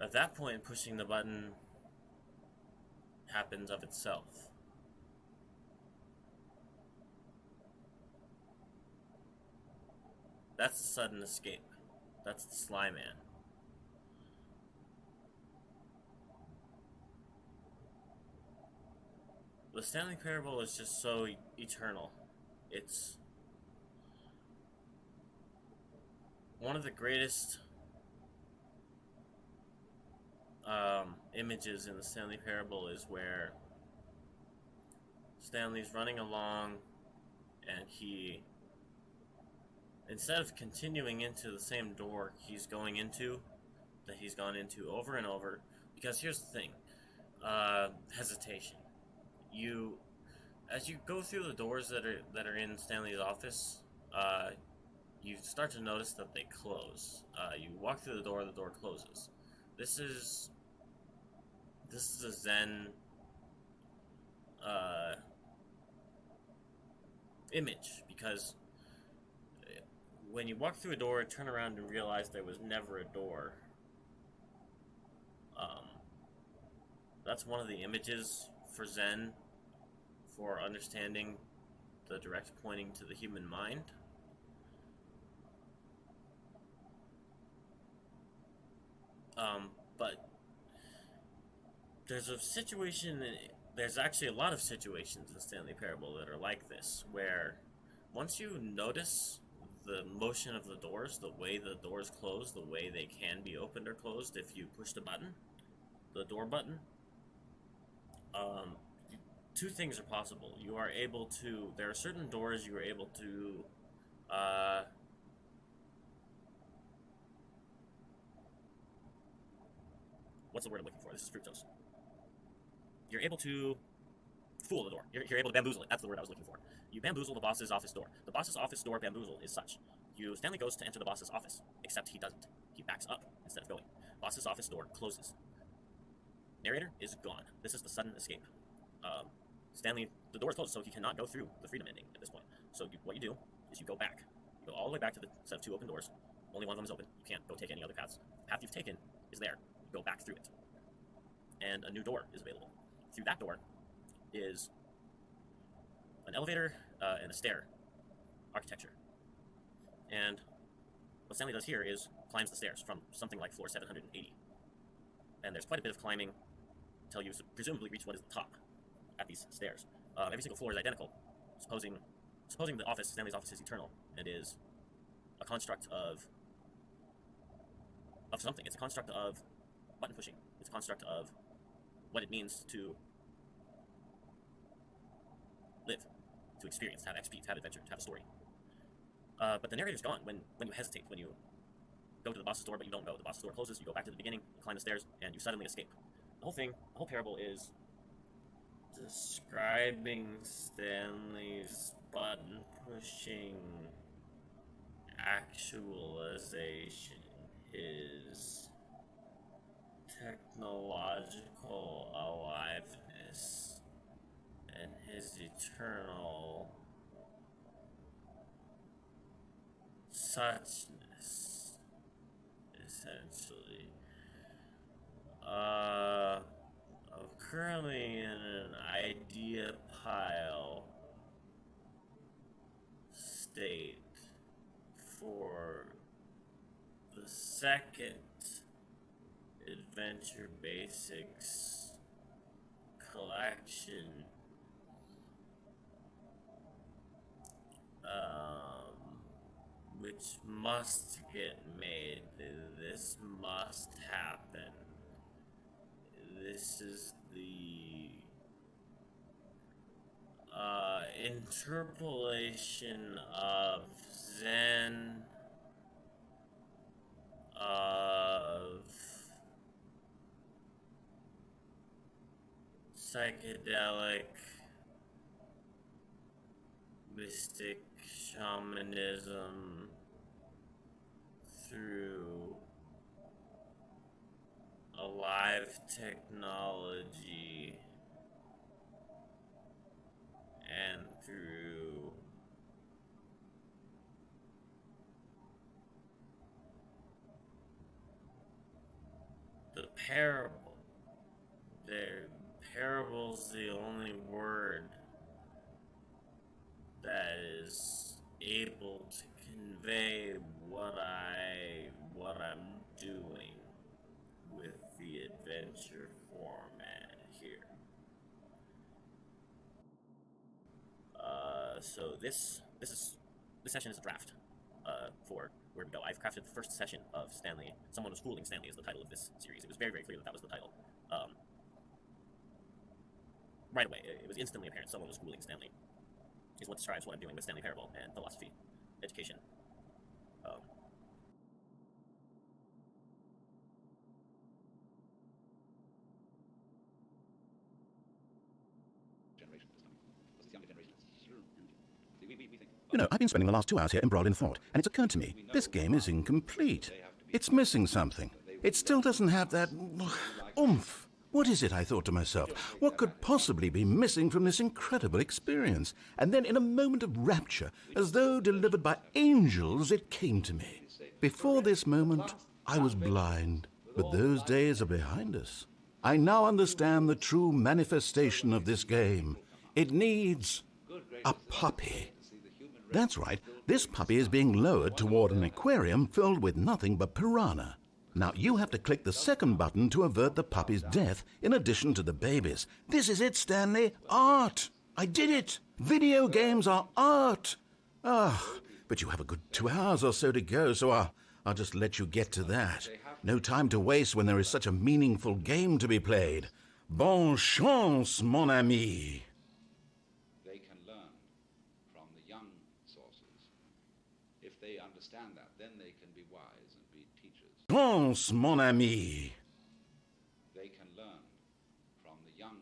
At that point, pushing the button happens of itself. That's the sudden escape. That's the Sly Man. The Stanley Parable is just so eternal. It's one of the greatest images in the Stanley Parable is where Stanley's running along and instead of continuing into the same door that he's gone into over and over, because here's the thing, hesitation. You, as you go through the doors that are in Stanley's office, you start to notice that they close. You walk through the door closes. This is this is a Zen uh, image because when you walk through a door, turn around and realize there was never a door. Um, that's one of the images for Zen for understanding the direct pointing to the human mind. But there's a situation, there's actually a lot of situations in Stanley Parable that are like this, where once you notice the motion of the doors, the way the doors close, the way they can be opened or closed if you push the button, the door button, um, two things are possible. There are certain doors you are able to, uh, what's the word I'm looking for? This is fructose. You're able to fool the door. You're able to bamboozle it. That's the word I was looking for. You bamboozle the boss's office door. The boss's office door bamboozle is such. Stanley goes to enter the boss's office, except he doesn't. He backs up instead of going. Boss's office door closes. Narrator is gone. This is the sudden escape. Um, Stanley, the door is closed, so he cannot go through the freedom ending at this point. So what you do is you go back. You go all the way back to the set of two open doors. Only one of them is open. You can't go take any other paths. The path you've taken is there. You go back through it. And a new door is available. Through that door is an elevator and a stair architecture. And what Stanley does here is climbs the stairs from something like floor 780. And there's quite a bit of climbing until you presumably reach what is the top at these stairs. Every single floor is identical, supposing Stanley's office is eternal and is a construct of something. It's a construct of button pushing. It's a construct of what it means to live, to experience, to have XP, to have adventure, to have a story. But the narrator's gone when you hesitate, when you go to the boss's door but you don't go. The boss's door closes, you go back to the beginning, you climb the stairs, and you suddenly escape. The whole parable is describing Stanley's button pushing actualization, his technological aliveness, and his eternal suchness, essentially. I'm currently in an idea pile state for the second Adventure Basics collection, which must get made. This must happen. This is the interpolation of Zen, of psychedelic, mystic shamanism through alive technology and through The parable. The parable's the only word that is able to convey what I'm doing with the adventure format here. So this session is a draft for where we go. I've crafted the first session of Stanley. Someone was fooling Stanley is the title of this series. It was very, very clear that that was the title. Right away, it was instantly apparent someone was fooling Stanley. Is what describes what I'm doing with Stanley Parable and philosophy, education. Um, You know, I've been spending the last 2 hours here embroiled in thought, and it's occurred to me, this game is incomplete. It's missing something. It still doesn't have that oomph. What is it, I thought to myself? What could possibly be missing from this incredible experience? And then in a moment of rapture, as though delivered by angels, it came to me. Before this moment, I was blind, but those days are behind us. I now understand the true manifestation of this game. It needs a puppy. That's right, this puppy is being lowered toward an aquarium filled with nothing but piranha. Now you have to click the second button to avert the puppy's death in addition to the baby's. This is it, Stanley. Art! I did it! Video games are art! But you have a good 2 hours or so to go, so I'll just let you get to that. No time to waste when there is such a meaningful game to be played. Bonne chance, mon ami! They can learn from the young sources. If they understand that, then they can be wise and be teachers. Chance, mon ami! They can learn from the young.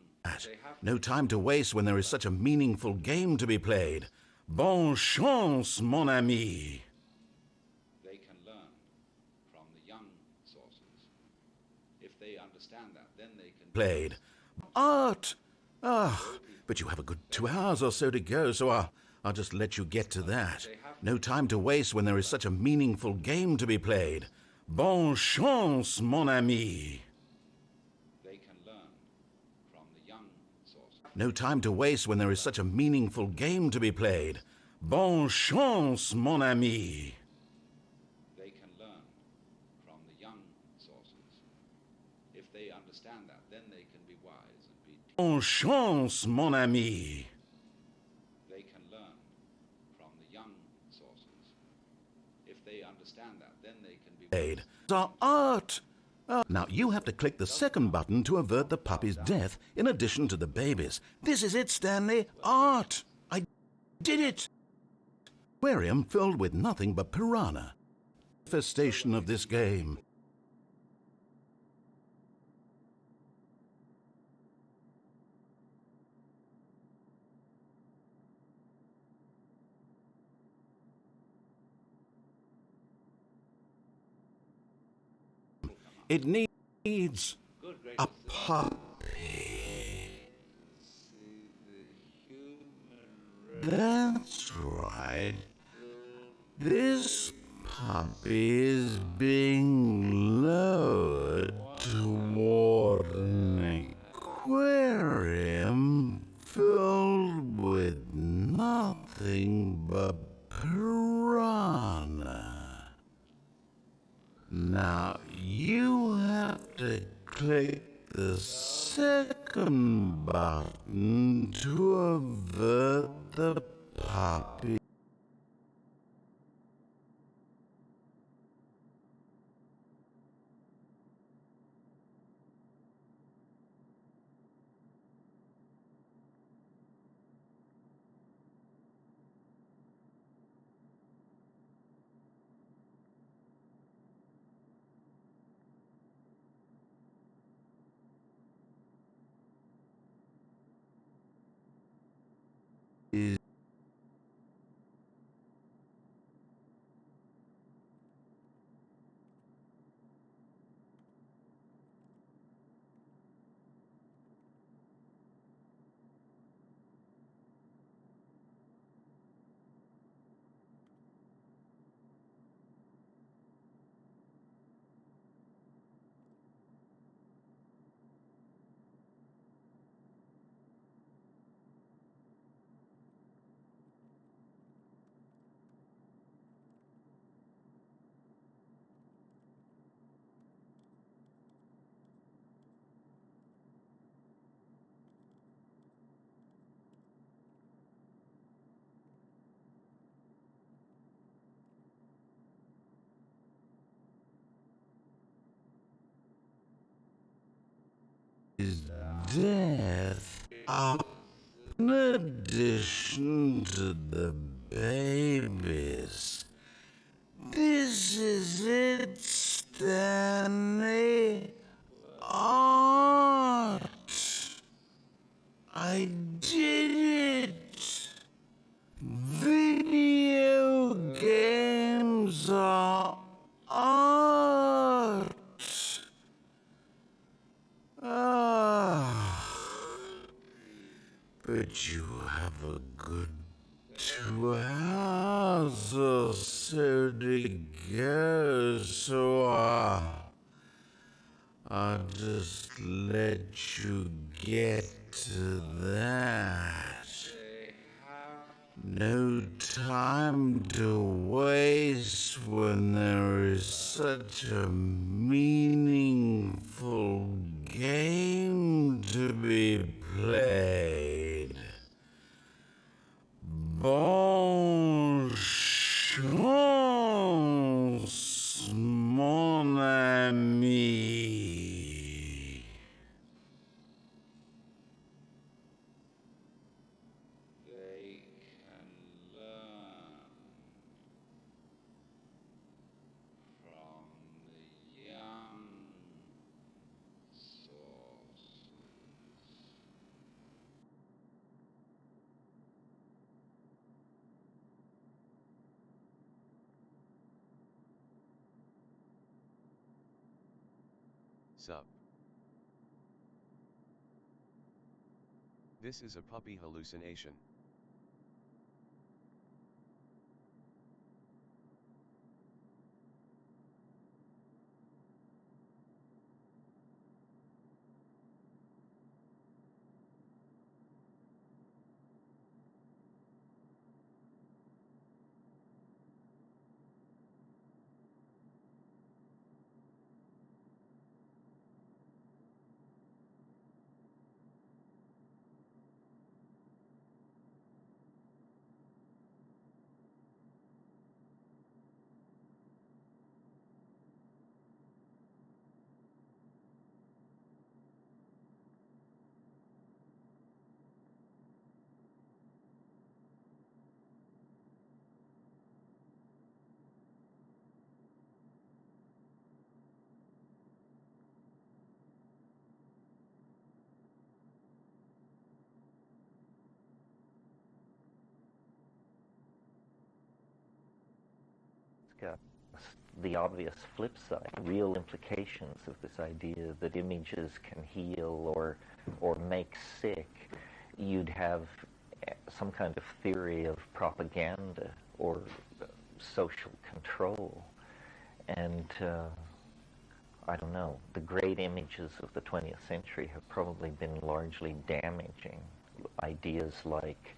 No time to waste when there is such a meaningful game to be played. Bonne chance, mon ami! They can learn from the young sources. If they understand that, then they can be played. Art! But you have a good 2 hours or so to go, so I'll just let you get to that. No time to waste when there is such a meaningful game to be played. Bonne chance, mon ami! They can learn from the young sources. No time to waste when there is such a meaningful game to be played. Bonne chance, mon ami! They can learn from the young sources. If they understand that, then they can be wise and be teachers. Bonne chance, mon ami! They can learn from the young sources. If they understand that, then they can be Played. Art! Now you have to click the second button to avert the puppy's death in addition to the baby's. This is it, Stanley. Art! I did it! Aquarium filled with nothing but piranha. Manifestation of this game. It needs a puppy. That's right. This puppy is being lowered toward an aquarium filled with nothing but piranha. Now you have to click the second button to avert the puppy. death up in addition to the babies. This is it, Stanley. Art. I did it. Video games are art. Ah. But you have a good 2 hours or so to go, so I'll just let you get to that. No time to waste when there is such a meaningful game to be played. Bonne chance, mon ami. They can learn from the young sources. Sup. This is a puppy hallucination. Got the obvious flip side, real implications of this idea that images can heal or make sick. You'd have some kind of theory of propaganda or social control. And I don't know, the great images of the 20th century have probably been largely damaging. Ideas like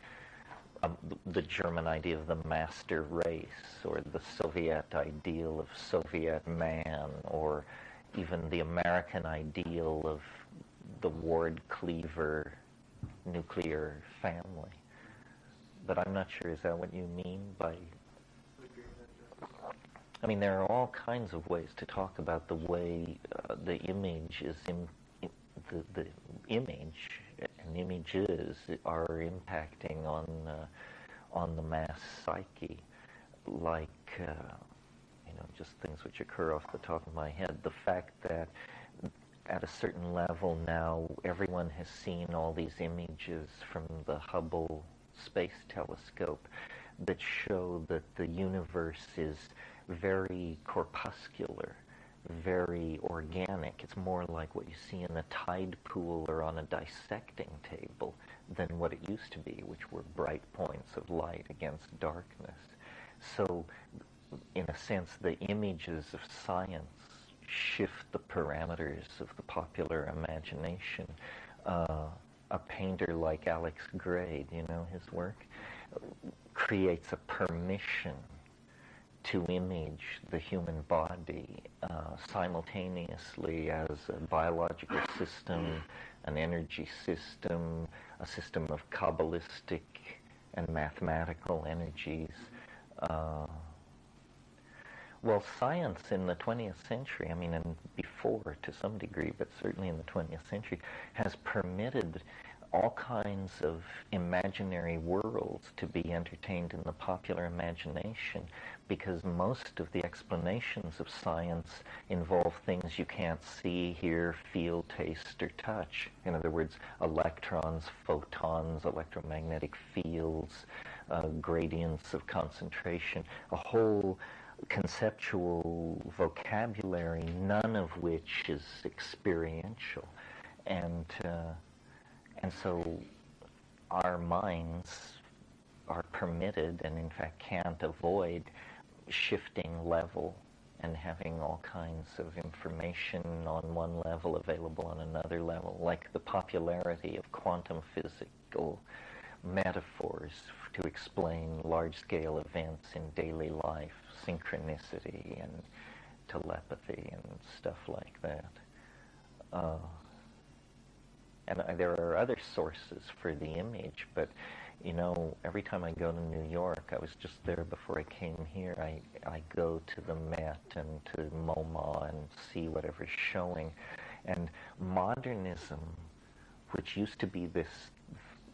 the German idea of the master race, or the Soviet ideal of Soviet man, or even the American ideal of the Ward Cleaver nuclear family. But I'm not sure, is that what you mean by... I mean, there are all kinds of ways to talk about the way the image is the image and images are impacting on the mass psyche, like just things which occur off the top of my head. The fact that at a certain level now, everyone has seen all these images from the Hubble Space Telescope that show that the universe is very corpuscular, very organic. It's more like what you see in a tide pool or on a dissecting table than what it used to be, which were bright points of light against darkness. So, in a sense, the images of science shift the parameters of the popular imagination. A painter like Alex Gray, do you know his work? Creates a permission to image the human body simultaneously as a biological system, an energy system, a system of Kabbalistic and mathematical energies. Well, science in the 20th century, I mean, and before to some degree, but certainly in the 20th century, has permitted all kinds of imaginary worlds to be entertained in the popular imagination, because most of the explanations of science involve things you can't see, hear, feel, taste, or touch. In other words, electrons, photons, electromagnetic fields, gradients of concentration, a whole conceptual vocabulary, none of which is experiential. And so our minds are permitted, and in fact can't avoid, shifting level and having all kinds of information on one level available on another level, like the popularity of quantum physical metaphors to explain large-scale events in daily life, synchronicity and telepathy and stuff like that. And there are other sources for the image, but you know, every time I go to New York, I was just there before I came here, I go to the Met and to MoMA and see whatever's showing. And modernism, which used to be this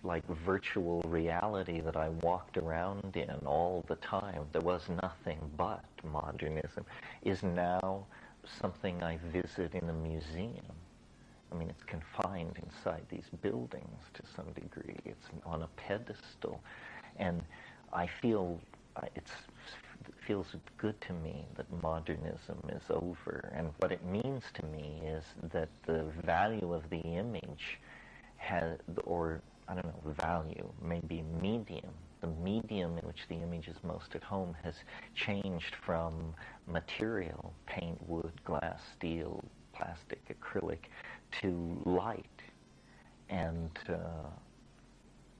like virtual reality that I walked around in all the time, there was nothing but modernism, is now something I visit in a museum. I mean, it's confined inside these buildings to some degree. It's on a pedestal. And I feel, it feels good to me that modernism is over. And what it means to me is that the value of the image has, or I don't know, value, maybe medium. The medium in which the image is most at home has changed from material, paint, wood, glass, steel, plastic, acrylic, to light. And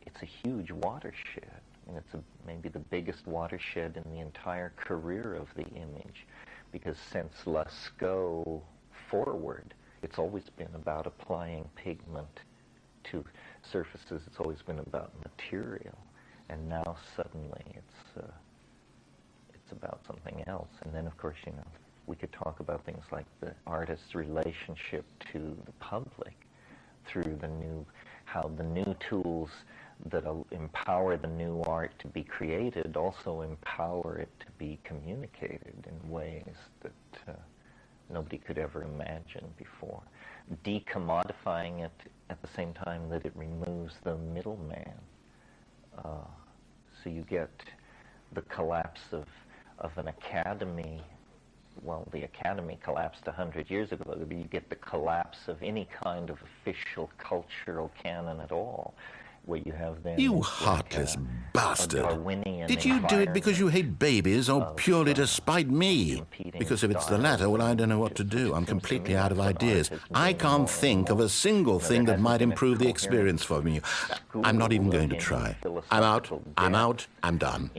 it's a huge watershed. And it's maybe the biggest watershed in the entire career of the image, because since Lascaux forward, it's always been about applying pigment to surfaces. It's always been about material, and now suddenly it's about something else. And then, of course, you know, we could talk about things like the artist's relationship to the public through how the new tools that empower the new art to be created also empower it to be communicated in ways that nobody could ever imagine before, decommodifying it at the same time that it removes the middleman. So you get the collapse of an academy. Well, the academy collapsed 100 years ago, but you get the collapse of any kind of official cultural canon at all, where you have then You heartless bastard. Darwinian Did you do it because you hate babies or purely to spite me? Because if it's the latter, well, I don't know what to do. I'm completely out of ideas. I can't think of a single thing that might improve the experience for me. I'm not even going to try. I'm out. I'm out. I'm done.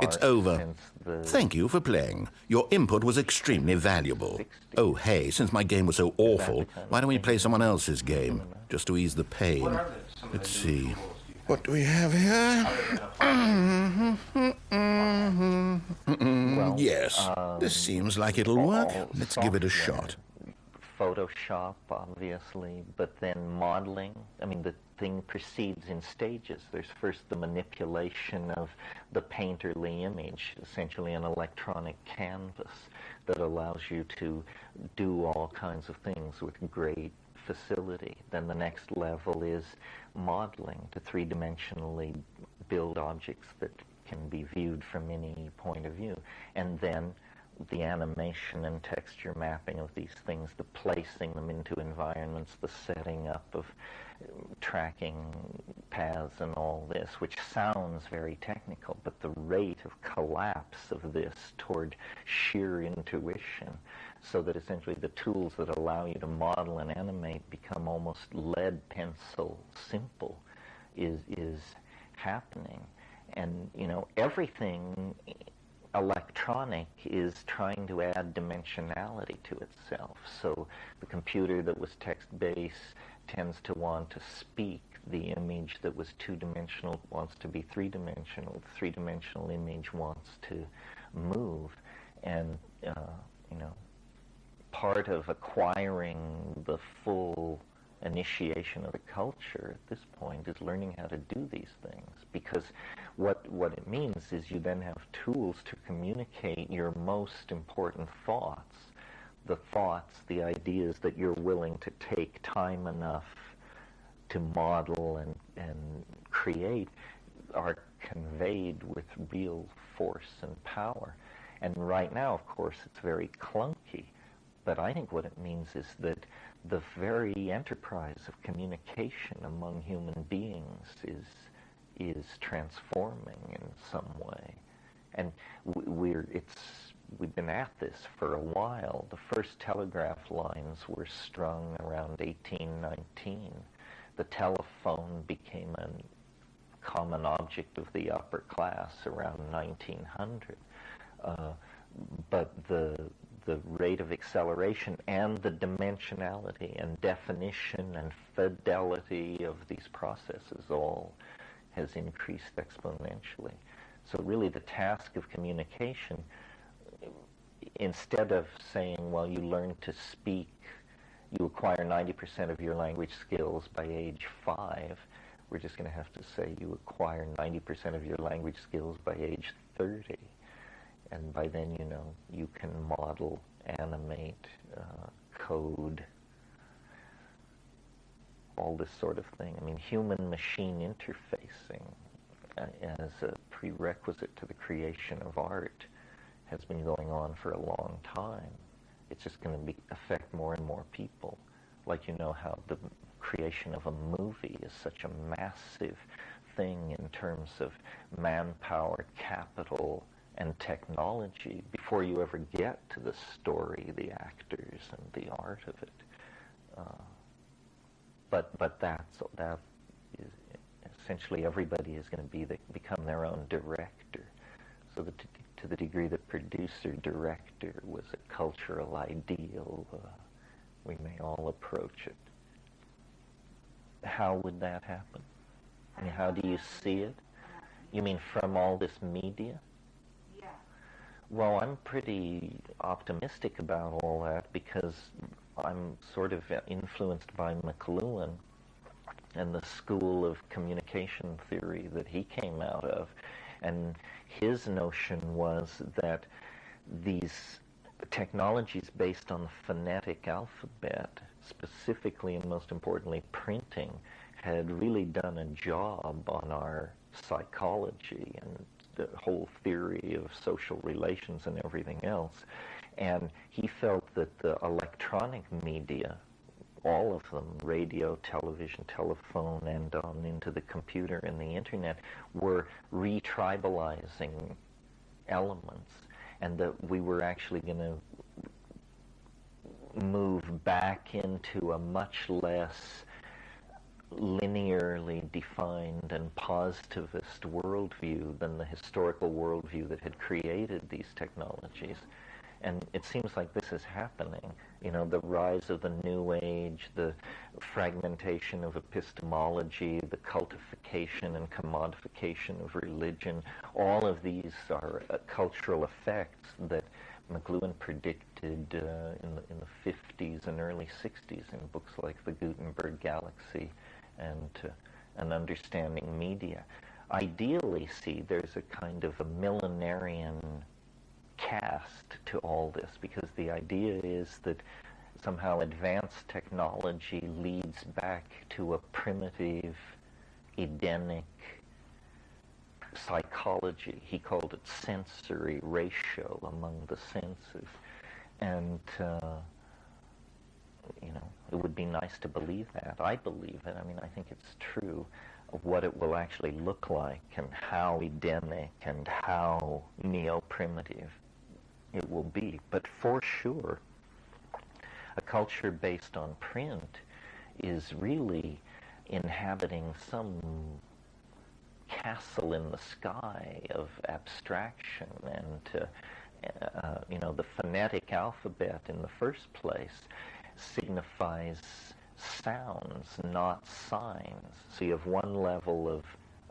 It's over. Thank you for playing. Your input was extremely valuable. Oh, hey, since my game was so awful, why don't we play someone else's game, just to ease the pain? Let's see. What do we have here? Yes, this seems like it'll work. Let's give it a shot. Photoshop, obviously, but then modeling. I mean, the thing proceeds in stages. There's first the manipulation of the painterly image, essentially an electronic canvas that allows you to do all kinds of things with great facility. Then the next level is modeling, to three-dimensionally build objects that can be viewed from any point of view. And then the animation and texture mapping of these things, the placing them into environments, the setting up of tracking paths and all this, which sounds very technical, but the rate of collapse of this toward sheer intuition, so that essentially the tools that allow you to model and animate become almost lead pencil simple, is happening. And, you know, everything electronic is trying to add dimensionality to itself. So the computer that was text-based tends to want to speak. The image that was two-dimensional wants to be three-dimensional. The three-dimensional image wants to move. And you know, part of acquiring the full initiation of the culture at this point is learning how to do these things, because what it means is you then have tools to communicate your most important thoughts, the ideas that you're willing to take time enough to model and create, are conveyed with real force and power. And right now, of course, it's very clunky. But I think what it means is that the very enterprise of communication among human beings is transforming in some way. And we've been at this for a while. The first telegraph lines were strung around 1819. The telephone became a common object of the upper class around 1900. But the rate of acceleration and the dimensionality and definition and fidelity of these processes all has increased exponentially. So really the task of communication, instead of saying, well, you learn to speak, you acquire 90% of your language skills by age 5, we're just going to have to say you acquire 90% of your language skills by age 30. And by then, you know, you can model, animate, code, all this sort of thing. I mean, human-machine interfacing as a prerequisite to the creation of art has been going on for a long time. It's just going to affect more and more people. Like, you know, how the creation of a movie is such a massive thing in terms of manpower, capital, and technology before you ever get to the story, the actors, and the art of it. But that is essentially everybody is going to become their own director. So that to the degree that producer-director was a cultural ideal, we may all approach it. How would that happen? I mean, how do you see it? You mean from all this media? Well, I'm pretty optimistic about all that because I'm sort of influenced by McLuhan and the school of communication theory that he came out of. And his notion was that these technologies based on the phonetic alphabet, specifically and most importantly printing, had really done a job on our psychology and the whole theory of social relations and everything else. And he felt that the electronic media, all of them, radio, television, telephone, and on into the computer and the internet, were retribalizing elements, and that we were actually going to move back into a much less linearly defined and positivist worldview than the historical worldview that had created these technologies. And it seems like this is happening. You know, the rise of the New Age, the fragmentation of epistemology, the cultification and commodification of religion, all of these are cultural effects that McLuhan predicted in the 50s and early 60s in books like The Gutenberg Galaxy and Understanding Media. Ideally, see, there's a kind of a millenarian cast to all this, because the idea is that somehow advanced technology leads back to a primitive, Edenic psychology. He called it sensory ratio among the senses. And, you know, it would be nice to believe that. I believe it. I mean, I think it's true. Of what it will actually look like and how Edenic and how neo-primitive it will be. But for sure, a culture based on print is really inhabiting some castle in the sky of abstraction. And you know, the phonetic alphabet in the first place signifies sounds, not signs. So you have one level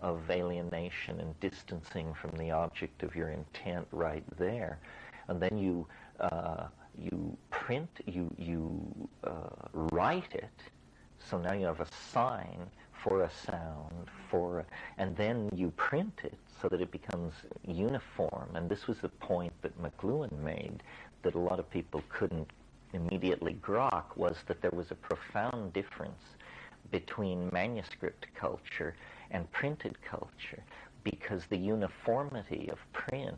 of alienation and distancing from the object of your intent right there. And then you You print, you write it, so now you have a sign for a sound, and then you print it so that it becomes uniform. And this was the point that McLuhan made that a lot of people couldn't immediately grok, was that there was a profound difference between manuscript culture and printed culture, because the uniformity of print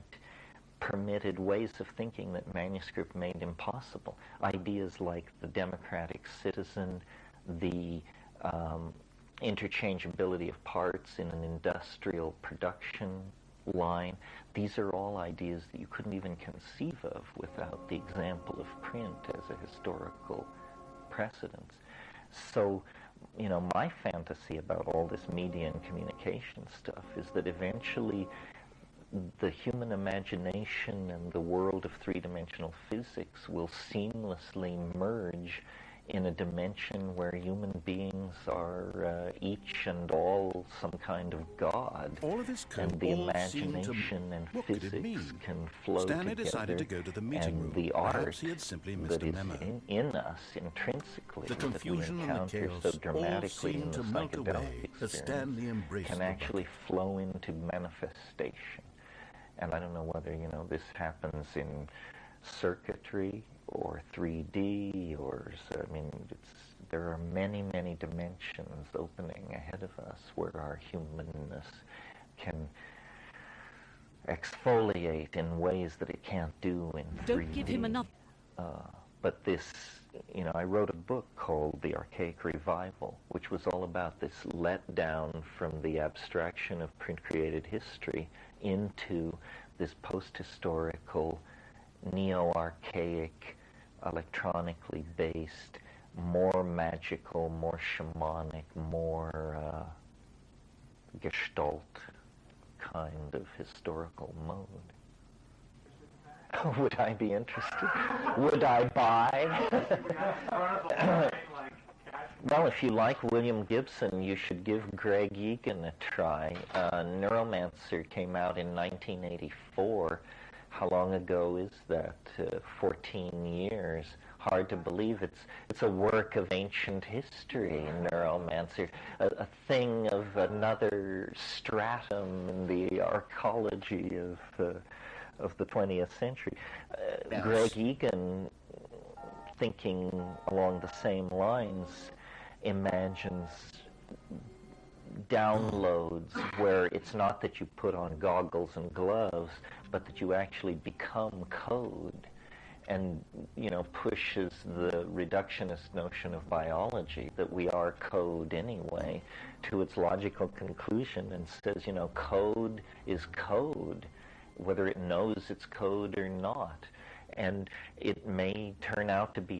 permitted ways of thinking that manuscript made impossible. Ideas like the democratic citizen, the interchangeability of parts in an industrial production line, these are all ideas that you couldn't even conceive of without the example of print as a historical precedence. So, you know, my fantasy about all this media and communication stuff is that eventually the human imagination and the world of three-dimensional physics will seamlessly merge in a dimension where human beings are each and all some kind of god. All of this code And the all seemed to... imagination and What could it physics mean? can flow Stanley together, decided to go to the meeting and room. the art Perhaps he had simply missed that a is memo. in us intrinsically, The confusion that we and the encounter chaos so all dramatically in seemed the to melt psychedelic away as experience, Stanley embraced can the actually bucket. flow into manifestation. And I don't know whether, you know, this happens in circuitry or 3D or, I mean, there are many, many dimensions opening ahead of us where our humanness can exfoliate in ways that it can't do in 3D. Don't give him another. But this, you know, I wrote a book called The Archaic Revival, which was all about this letdown from the abstraction of print-created history into this post-historical, neo-archaic, electronically based, more magical, more shamanic, more gestalt kind of historical mode. Would I be interested? Would I buy? Well, if you like William Gibson, you should give Greg Egan a try. Neuromancer came out in 1984. How long ago is that? 14 years. Hard to believe. It's a work of ancient history, Neuromancer, a thing of another stratum in the archaeology of the 20th century. Yes. Greg Egan, thinking along the same lines, imagines downloads where it's not that you put on goggles and gloves, but that you actually become code, and, you know, pushes the reductionist notion of biology, that we are code anyway, to its logical conclusion, and says, you know, code is code, whether it knows it's code or not. And it may turn out to be